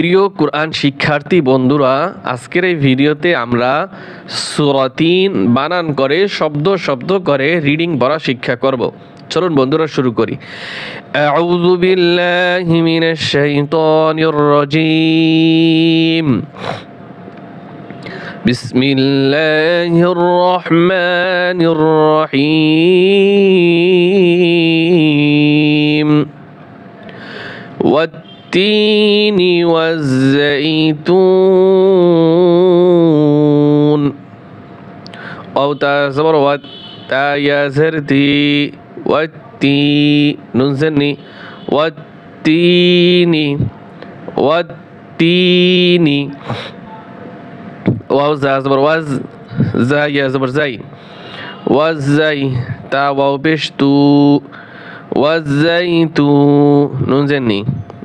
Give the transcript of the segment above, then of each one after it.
প্রিয় কোরআন শিক্ষার্থী বন্ধুরা, আজকের এই ভিডিওতে আমরা সূরা ৩ বানান করে শব্দ শব্দ করে রিডিং পড়া শিক্ষা করব। চলুন বন্ধুরা শুরু করি। আউযু বিল্লাহি মিনাশ শাইতানির রাজীম। বিসমিল্লাহির রহমানির রহিম। والتين والزيتون أو تصبر والتا يزرتي والتي ننزلني والتين والتين واو زبر وز زي زبر زي والزي تا واو بشتو والزيتون ننزلني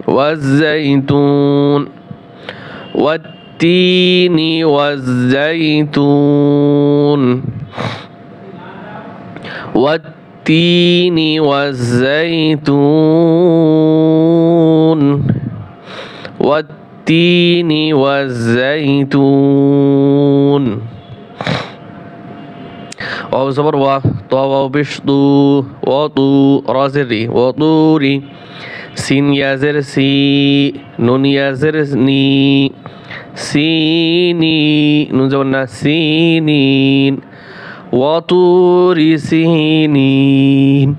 والزيتون والتين والزيتون والتين والزيتون والتين والزيتون واو زبر وا طا واو بشطو وطو رازري وطوري سين يازر سي نون يازر ني سيني نون زبرنا سينين وطور سينين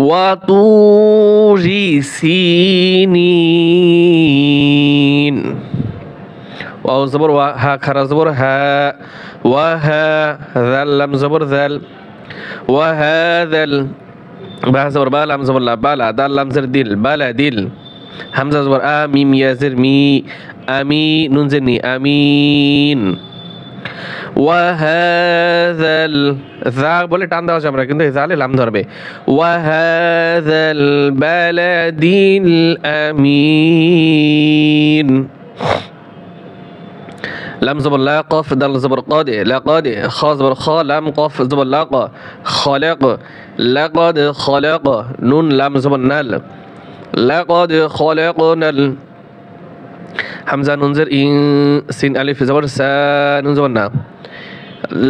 وطور سينين واو زبر وا ها خرا زبر ها وها ذل لم زبر ذل وهذا با زبر با لام زبر لا بالا دال لام زر دل بالا دل همزه زبر ا ميم يا زر مي امي نون زني امين وهذا ذا বলে টান দাও আমরা কিন্তু এই জালে লাম ধরবে وهذا البلد الامين لام زبر لا قاف دال زبر قاد لا قاد خا زبر خا لام قاف زبر لاق خلق لقد خلق نون لام زبر نال لقد خلقنا حمزة نون زر إن سين ألف زبر سا نون زبر نا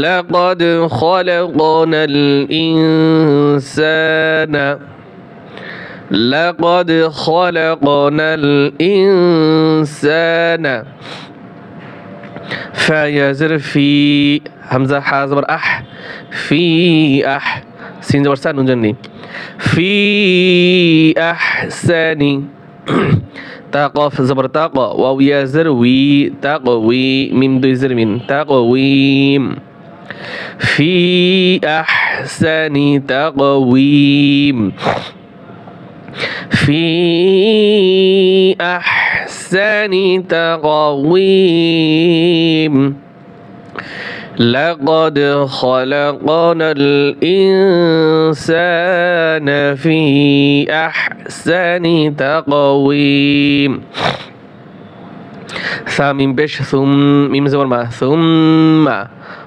لقد خلقنا الإنسان لقد خلقنا الإنسان فيزر في همزة حا زبر أح في أح سين زبر سا نون جني في أحسن تاقف زبر تاقا واو يزر وي تاقوي ميم دو يزر من تاقويم في أحسن تقويم في أحسن تقويم لقد خلقنا الإنسان في أحسن تقويم ثامين بش ثم ميم زبر ما ثم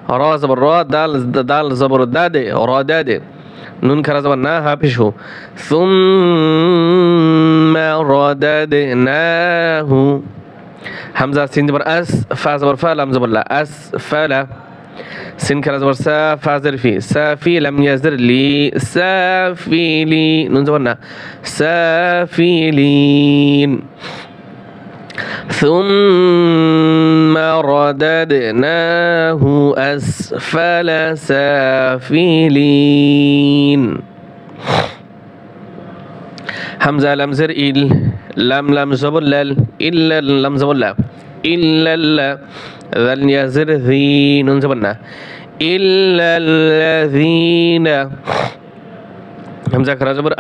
را زبر را دال زبر داد را داد نون خرا زبر نا هابشو ثم رددناه همزة سين زبر أس فا زبر فا لام زبر لا أس فلا سين خرا زبر سا فا زر في سافي لم يزر لي سافي لي نون زبر نا سافلين ثم رددناه أسفل سافلين همزة لم زر إل لم زبر لل إلا لم زبر لا إلا لا ذل يزر ذي نون زبرنا إلا الذين همزة خرا زبر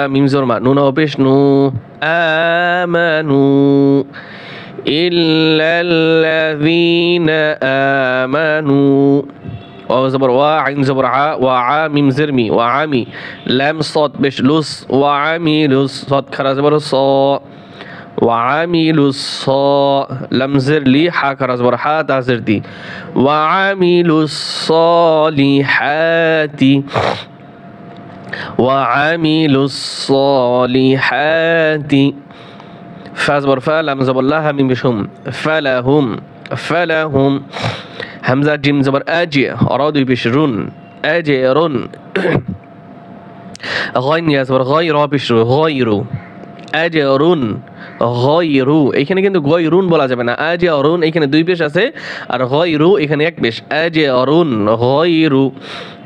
ميم زبر ما نون أوبش نو آمنوا إلا الذين آمنوا واو زبر وا عين زبر ع وعا ميم زرمي وعامي لام صاد بش لص وعامل صاد خرا زبر صا وعامل الصا لم زر لي حا خرا زبر حا تا زرتي وعامل الصالحات وعملوا الصالحات ফা জবর ফা লাম জবর লা হা মিম পেশ হুম ফালাহুম ফালাহুম হামজা জিম জবর আজি রা দুই পেশ রুন আজরুন গাইন ইয়া জবর গাই রা পেশ রু গায়রু আজরুন গায়রু এখানে কিন্তু গায়রুন বলা যাবে না আজরুন এখানে দুই পেশ আছে আর গায়রু এখানে এক পেশ আজরুন গায়রু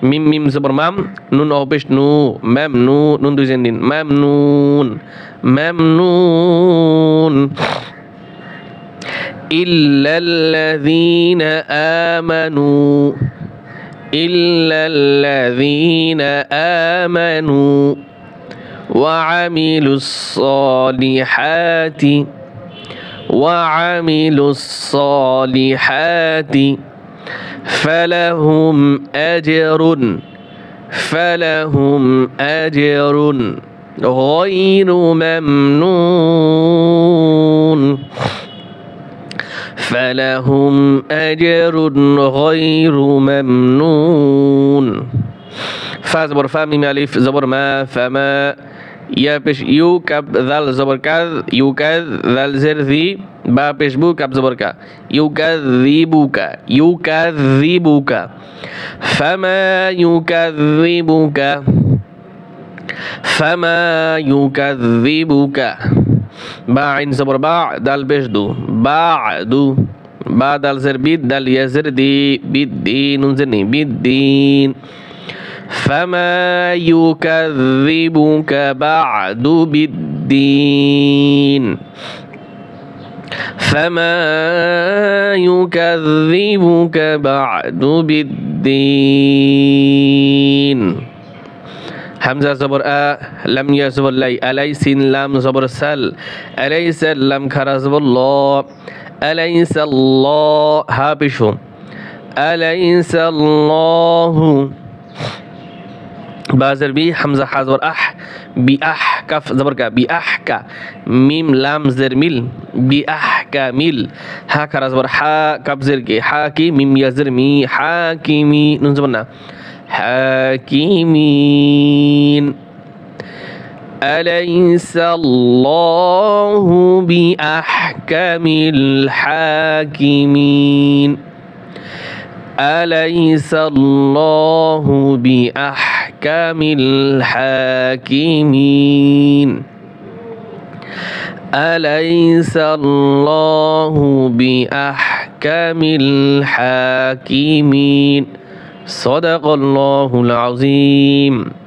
মিম মিম জবর মাম নুন অ পেশ নু মাম নু নুন দুই জেন দিন মামনুন মামনুন ইল্লাল্লাযীনা আমানু ইল্লাল্লাযীনা আমানু وعملوا الصالحات وعملوا الصالحات فلهم أجر غير ممنون فلهم أجر غير ممنون فا زبر فا ميم ألف زبر ما فما يا بش يو كاب ذال زبر كذ يكذ ذال زر ذي با بش بو كاب زبر كا يكذبك فما يكذبك با عين زبر با دال بش دو بعدو با دال زر بيد دال يزر دي بالدين نزني بالدين فما يكذبك بعد بالدين فما يكذبك بعد بالدين همزة زبر أ لم يزبر لي أليس لم زبر سل أليس لم خرا زبر الله أليس الله هابشو أليس الله بازر بي حمزة حازور أح بأح كف زبر كا بأحكا ميم لام زر ميل بأحكا ميل ها كرا زبر حا كف زر كي حاكي ميم يزر مي حاكمي نون زبرنا حاكمين أليس الله بأحكم الحاكمين أليس الله بأحكم الحاكمين أليس الله بأحكم الحاكمين صدق الله العظيم.